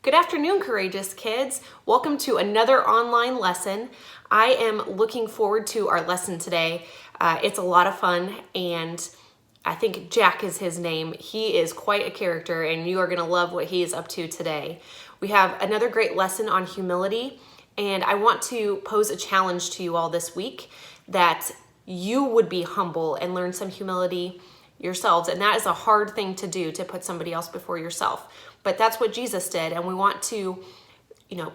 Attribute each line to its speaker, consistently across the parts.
Speaker 1: Good afternoon, courageous kids. Welcome to another online lesson. I am looking forward to our lesson today. It's a lot of fun, and I think Jack is his name. He is quite a character, and you are going to love what he is up to today. We have another great lesson on humility, and I want to pose a challenge to you all this week that you would be humble and learn some humility yourselves. And that is a hard thing to do, to put somebody else before yourself. But that's what Jesus did, and we want to,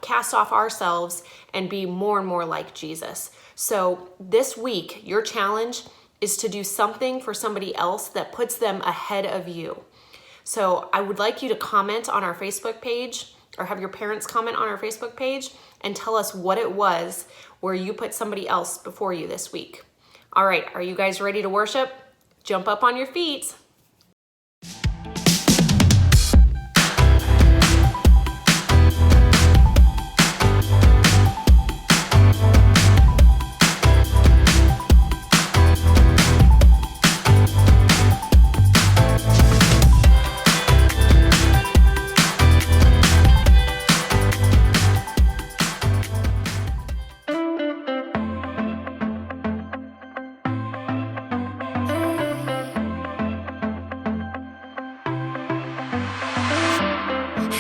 Speaker 1: cast off ourselves and be more and more like Jesus. So this week, your challenge is to do something for somebody else that puts them ahead of you. So I would like you to comment on our Facebook page, or have your parents comment on our Facebook page and tell us what it was where you put somebody else before you this week. All right, are you guys ready to worship? Jump up on your feet.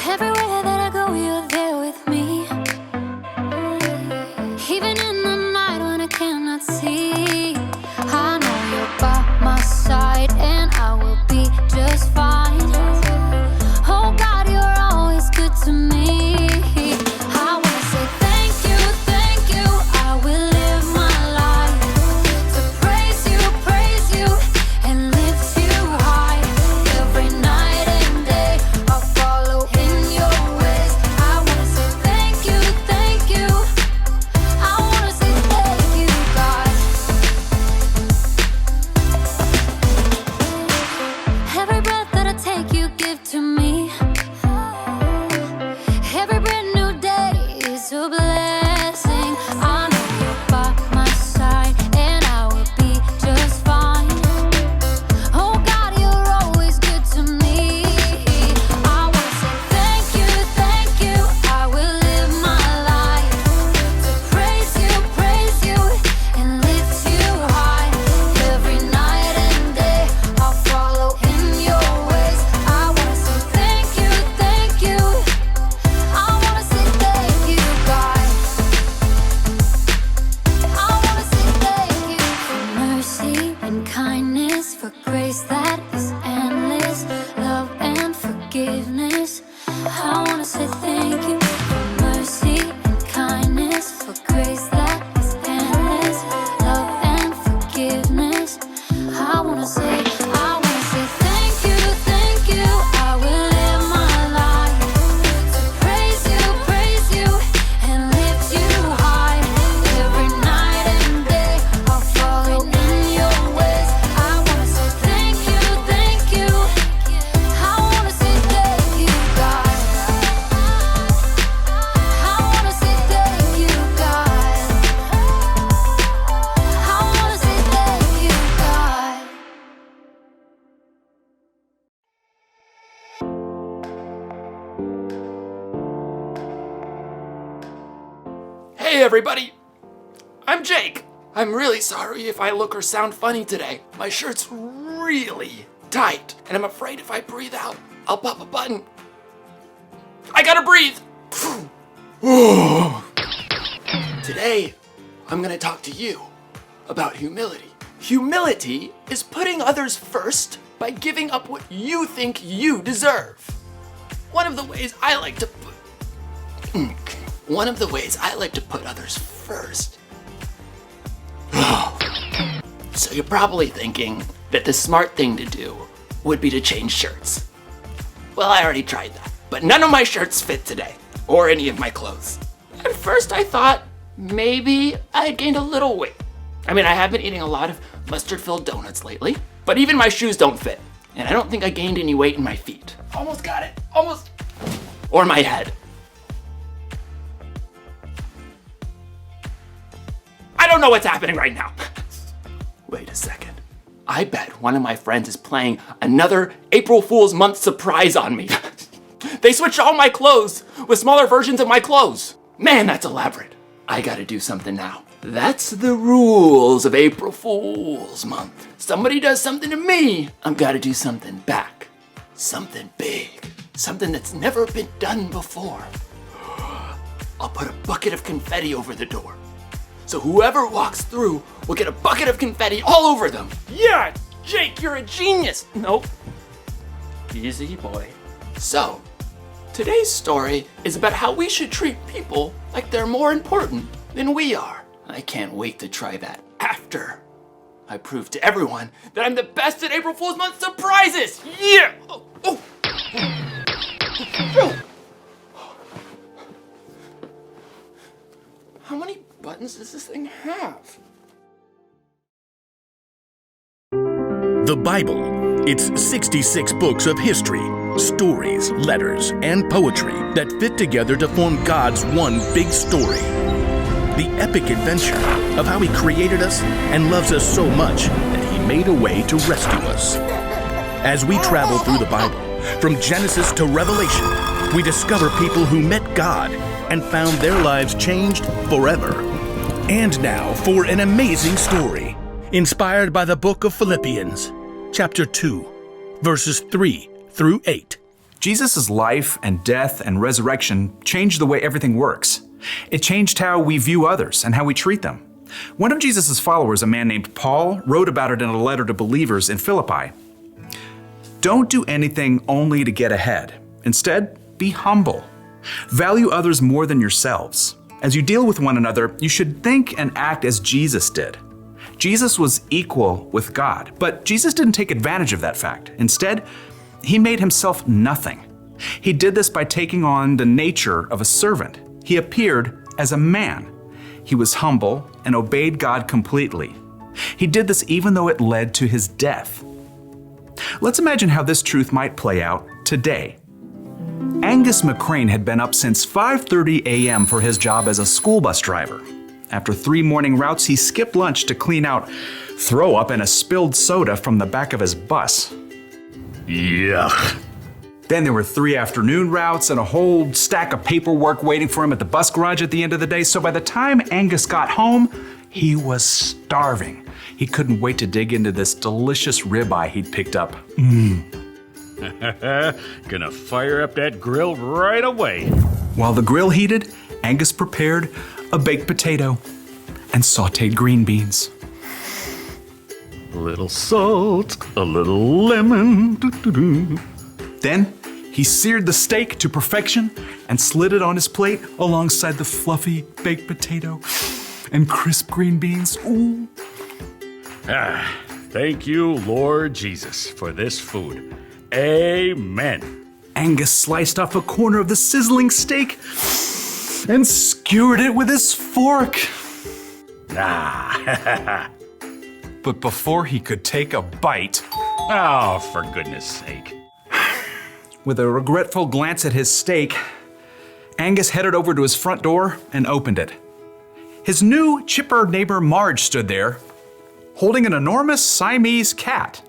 Speaker 2: Everywhere that I go, you're there with me. Even in the night when I cannot see, I know you're by my side and I will be just fine. Oh God, you're always good to me. I wanna say thank you, I will live my life to praise you, and lift you high. Every night and day I'll follow in your ways. I wanna say thank you, I wanna say thank you, God. Every breath that I take, you give to me. Every brand new day is a blessing. I know you're by my side and I will be just fine. Oh God, you're always good to me. I wanna say thank you, I will live my life to praise you, and lift you high. Every night and day I'll follow in your ways. I wanna say thank you, I wanna say thank you, God. I wanna say thank you for mercy and kindness, for grace that is endless, love and forgiveness. I wanna say thank you for mercy and kindness, for grace that is endless, love and forgiveness. I wanna say thank you, I will live my life to praise you, and lift you high. Every night and day I'll follow in your ways. I wanna say thank you, I wanna say thank you, God. I wanna say thank you, God. I wanna say thank you, God.
Speaker 3: Hey everybody! I'm Jake. I'm really sorry if I look or sound funny today. My shirt's really tight, and I'm afraid if I breathe out, I'll pop a button. I gotta breathe! Today, I'm gonna talk to you about humility. Humility is putting others first by giving up what you think you deserve. One of the ways I like to put others first. So you're probably thinking that the smart thing to do would be to change shirts. Well, I already tried that, but none of my shirts fit today, or any of my clothes. At first I thought maybe I had gained a little weight. I mean, I have been eating a lot of mustard-filled donuts lately, but even my shoes don't fit, and I don't think I gained any weight in my feet. Almost got it, almost. Or my head. I don't know what's happening right now. Wait a second. I bet one of my friends is playing another April Fool's Month surprise on me. They switched all my clothes with smaller versions of my clothes. Man, that's elaborate. I gotta do something now. That's the rules of April Fool's Month. Somebody does something to me, I've gotta do something back. Something big. Something that's never been done before. I'll put a bucket of confetti over the door. So whoever walks through will get a bucket of confetti all over them. Yeah, Jake, you're a genius. Nope. Easy, boy. So, today's story is about how we should treat people like they're more important than we are. I can't wait to try that after I prove to everyone that I'm the best at April Fool's Month surprises. Yeah! Oh. How many buttons does this thing have?
Speaker 4: The Bible. It's 66 books of history, stories, letters, and poetry that fit together to form God's one big story. The epic adventure of how He created us and loves us so much that He made a way to rescue us. As we travel through the Bible, from Genesis to Revelation, we discover people who met God and found their lives changed forever. And now for an amazing story, inspired by the book of Philippians, chapter 2, verses 3 through 8.
Speaker 5: Jesus' life and death and resurrection changed the way everything works. It changed how we view others and how we treat them. One of Jesus' followers, a man named Paul, wrote about it in a letter to believers in Philippi. Don't do anything only to get ahead. Instead, be humble. Value others more than yourselves. As you deal with one another, you should think and act as Jesus did. Jesus was equal with God, but Jesus didn't take advantage of that fact. Instead, He made Himself nothing. He did this by taking on the nature of a servant. He appeared as a man. He was humble and obeyed God completely. He did this even though it led to His death. Let's imagine how this truth might play out today. Angus McCrane had been up since 5:30 a.m. for his job as a school bus driver. After 3 morning routes, he skipped lunch to clean out throw up and a spilled soda from the back of his bus.
Speaker 4: Yuck.
Speaker 5: Then there were 3 afternoon routes and a whole stack of paperwork waiting for him at the bus garage at the end of the day. So by the time Angus got home, he was starving. He couldn't wait to dig into this delicious ribeye he'd picked up.
Speaker 4: Gonna fire up that grill right away.
Speaker 5: While the grill heated, Angus prepared a baked potato and sautéed green beans.
Speaker 4: A little salt, a little lemon. Doo-doo-doo.
Speaker 5: Then he seared the steak to perfection and slid it on his plate alongside the fluffy baked potato and crisp green beans. Ooh.
Speaker 4: Thank you, Lord Jesus, for this food. Amen.
Speaker 5: Angus sliced off a corner of the sizzling steak and skewered it with his fork. But before he could take a bite,
Speaker 4: Oh, for goodness sake.
Speaker 5: with a regretful glance at his steak, Angus headed over to his front door and opened it. His new, chipper neighbor Marge stood there, holding an enormous Siamese cat.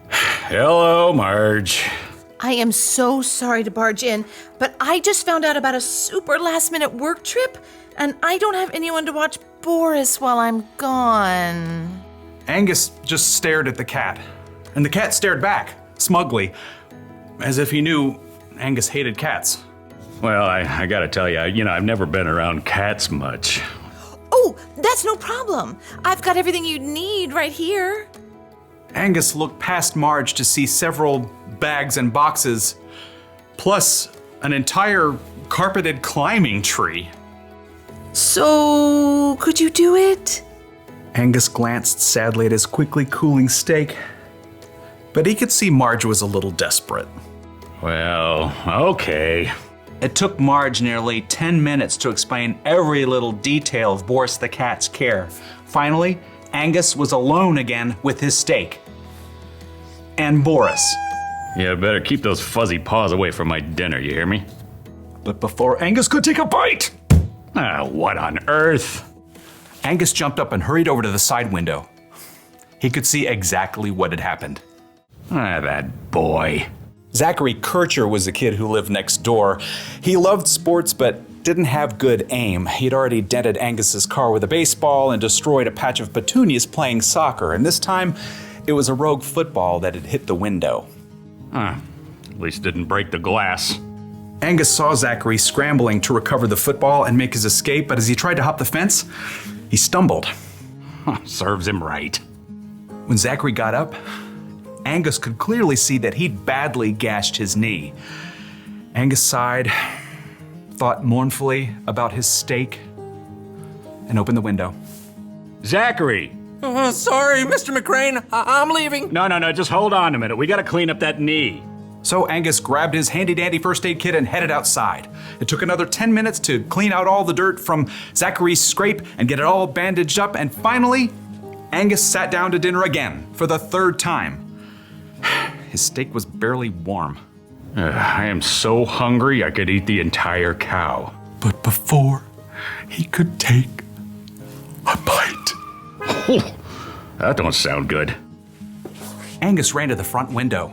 Speaker 4: Hello, Marge.
Speaker 6: I am so sorry to barge in, but I just found out about a super last-minute work trip, and I don't have anyone to watch Boris while I'm gone.
Speaker 5: Angus just stared at the cat, and the cat stared back, smugly, as if he knew Angus hated cats.
Speaker 4: Well, I gotta tell you, I've never been around cats much.
Speaker 6: Oh, that's no problem. I've got everything you need right here.
Speaker 5: Angus looked past Marge to see several bags and boxes, plus an entire carpeted climbing tree.
Speaker 6: So, could you do it?
Speaker 5: Angus glanced sadly at his quickly cooling steak, but he could see Marge was a little desperate.
Speaker 4: Well, okay.
Speaker 5: It took Marge nearly 10 minutes to explain every little detail of Boris the cat's care. Finally, Angus was alone again with his steak. And Boris.
Speaker 4: Yeah, better keep those fuzzy paws away from my dinner, you hear me?
Speaker 5: But before Angus could take a bite,
Speaker 4: What on earth?
Speaker 5: Angus jumped up and hurried over to the side window. He could see exactly what had happened.
Speaker 4: That boy.
Speaker 5: Zachary Kircher was a kid who lived next door. He loved sports but didn't have good aim. He'd already dented Angus's car with a baseball and destroyed a patch of petunias playing soccer, and this time it was a rogue football that had hit the window.
Speaker 7: At least didn't break the glass.
Speaker 5: Angus saw Zachary scrambling to recover the football and make his escape, but as he tried to hop the fence, he stumbled.
Speaker 7: Serves him right.
Speaker 5: When Zachary got up, Angus could clearly see that he'd badly gashed his knee. Angus sighed, thought mournfully about his stake, and opened the window.
Speaker 7: Zachary!
Speaker 8: Sorry, Mr. McCrane. I'm leaving.
Speaker 7: No, just hold on a minute. We gotta clean up that knee.
Speaker 5: So Angus grabbed his handy-dandy first aid kit and headed outside. It took another 10 minutes to clean out all the dirt from Zachary's scrape and get it all bandaged up, and finally, Angus sat down to dinner again for the third time. His steak was barely warm.
Speaker 7: I am so hungry I could eat the entire cow.
Speaker 5: But before he could take a bite,
Speaker 7: That don't sound good.
Speaker 5: Angus ran to the front window.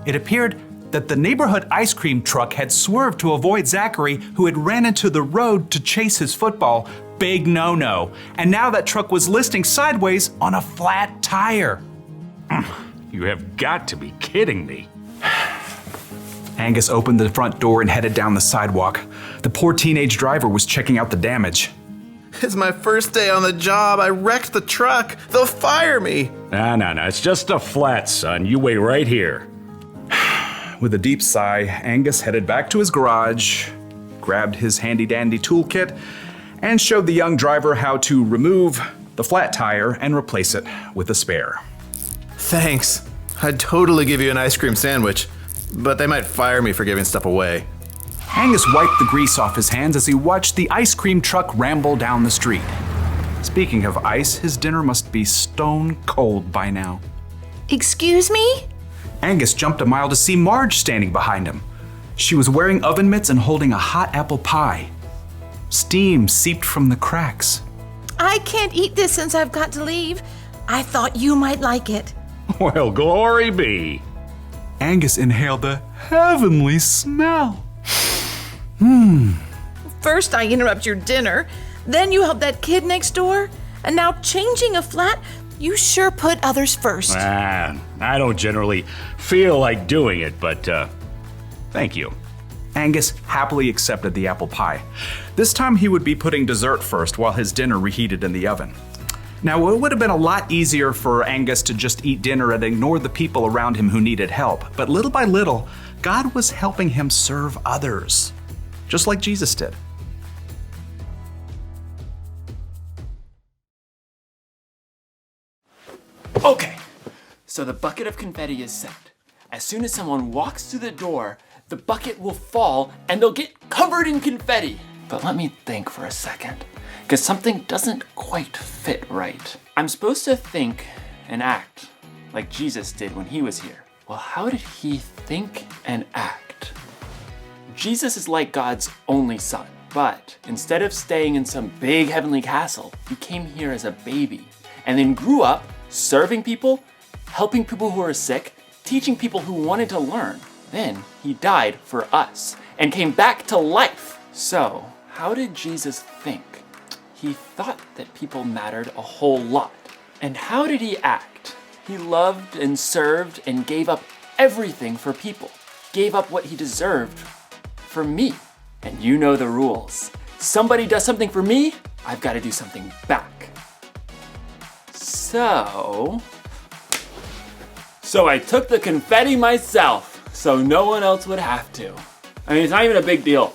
Speaker 5: It appeared that the neighborhood ice cream truck had swerved to avoid Zachary, who had ran into the road to chase his football. Big no-no. And now that truck was listing sideways on a flat tire.
Speaker 7: You have got to be kidding me.
Speaker 5: Angus opened the front door and headed down the sidewalk. The poor teenage driver was checking out the damage.
Speaker 8: It's my first day on the job. I wrecked the truck. They'll fire me.
Speaker 7: No. It's just a flat, son. You wait right here.
Speaker 5: With a deep sigh, Angus headed back to his garage, grabbed his handy-dandy toolkit, and showed the young driver how to remove the flat tire and replace it with a spare.
Speaker 8: Thanks. I'd totally give you an ice cream sandwich, but they might fire me for giving stuff away.
Speaker 5: Angus wiped the grease off his hands as he watched the ice cream truck ramble down the street. Speaking of ice, his dinner must be stone cold by now.
Speaker 6: Excuse me?
Speaker 5: Angus jumped a mile to see Marge standing behind him. She was wearing oven mitts and holding a hot apple pie. Steam seeped from the cracks.
Speaker 6: I can't eat this since I've got to leave. I thought you might like it.
Speaker 7: Well, glory be.
Speaker 5: Angus inhaled the heavenly smell.
Speaker 6: First I interrupt your dinner, then you help that kid next door, and now changing a flat? You sure put others first.
Speaker 7: I don't generally feel like doing it, but thank you.
Speaker 5: Angus happily accepted the apple pie. This time he would be putting dessert first while his dinner reheated in the oven. Now, it would have been a lot easier for Angus to just eat dinner and ignore the people around him who needed help, but little by little, God was helping him serve others, just like Jesus did.
Speaker 3: Okay, so the bucket of confetti is set. As soon as someone walks through the door, the bucket will fall and they'll get covered in confetti. But let me think for a second, because something doesn't quite fit right. I'm supposed to think and act like Jesus did when he was here. Well, how did he think and act? Jesus is like God's only son, but instead of staying in some big heavenly castle, he came here as a baby and then grew up serving people, helping people who are sick, teaching people who wanted to learn. Then he died for us and came back to life. So, how did Jesus think? He thought that people mattered a whole lot. And how did he act? He loved and served and gave up everything for people. Gave up what he deserved for me. And you know the rules. Somebody does something for me, I've got to do something back. So I took the confetti myself, so no one else would have to. I mean, it's not even a big deal.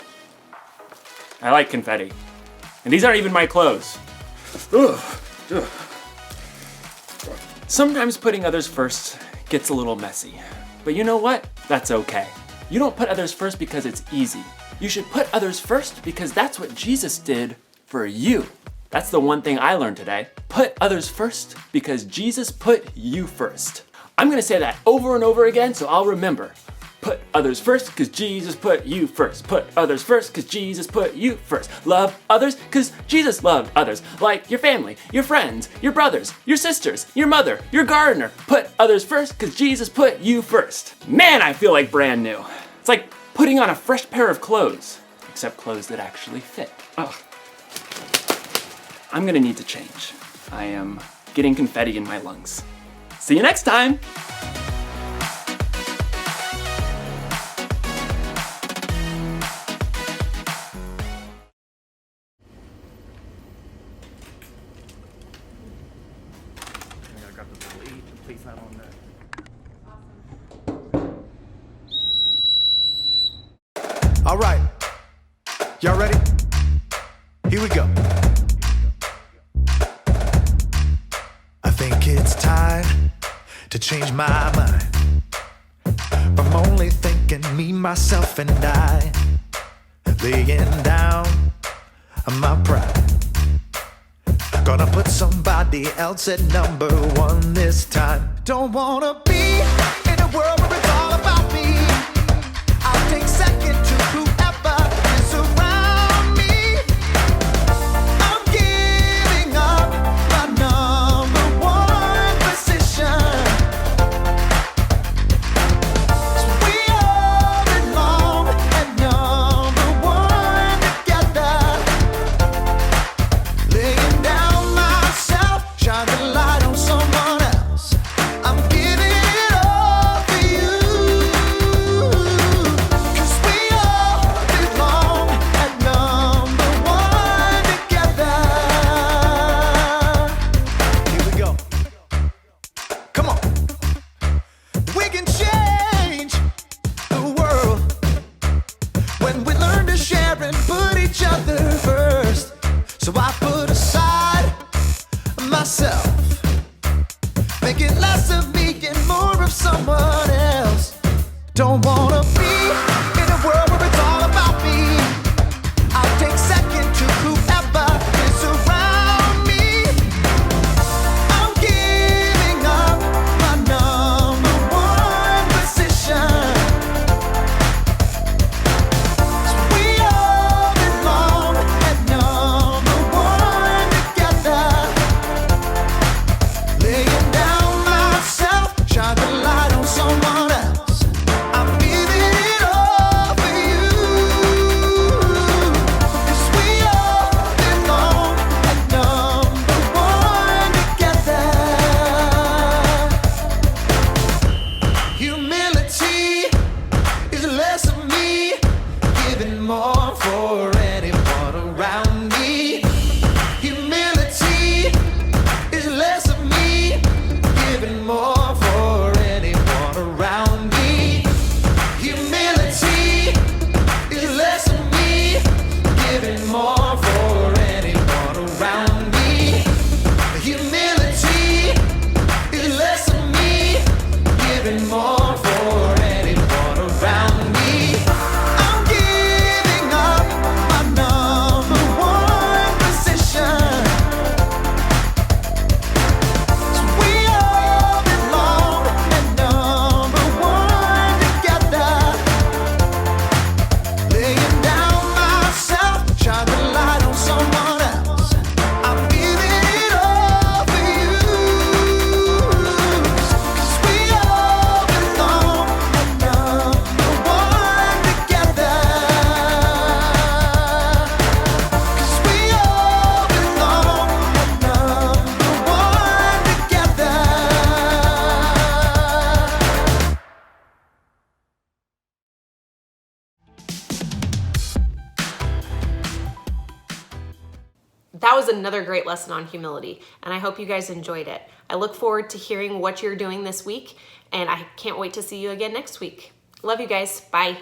Speaker 3: I like confetti. And these aren't even my clothes. Ugh. Sometimes putting others first gets a little messy. But you know what? That's okay. You don't put others first because it's easy. You should put others first because that's what Jesus did for you. That's the one thing I learned today. Put others first because Jesus put you first. I'm gonna say that over and over again so I'll remember. Put others first, cause Jesus put you first. Put others first, cause Jesus put you first. Love others, cause Jesus loved others. Like your family, your friends, your brothers, your sisters, your mother, your gardener. Put others first, cause Jesus put you first. Man, I feel like brand new. It's like putting on a fresh pair of clothes. Except clothes that actually fit. Ugh. I'm gonna need to change. I am getting confetti in my lungs. See you next time!
Speaker 9: All right, y'all ready? Here we go. I think it's time to change my mind from only thinking me, myself, and I, laying down my pride. Gonna put somebody else at number one this time. Don't wanna be in a world where it's all about me. I'll take second to whoever is around me. I'm giving up my number one position. So we all belong at number one together. Laying down myself, shine the light on someone else. I'm giving it all for you. 'Cause we all belong at number one together. Here we go. Come on. We can change the world when we learn to share and put each other first. So I put aside myself, making less of me and more of someone else. Don't wanna be in a world where it's all about me. I'll take second to whoever is around me. I'm giving up my number one position. So we all belong at number one together. Laying down myself, shine the light on someone else. I'm giving it all for you. 'Cause we all belong at number one together. Humility is less of me, giving more for anyone around me. Humility is less of me, giving more for anyone around me. Humility is less of me, giving more for anyone around me. Humility is less of me, giving more for anyone around me. I'm giving up my number one position. So we all belong at number one together. Laying down myself, shine the light on someone else. I'm giving it all for you. 'Cause we all belong at number one together. 'Cause we all belong at number one together.
Speaker 1: That was another great lesson on humility, and I hope you guys enjoyed it. I look forward to hearing what you're doing this week, and I can't wait to see you again next week. Love you guys. Bye.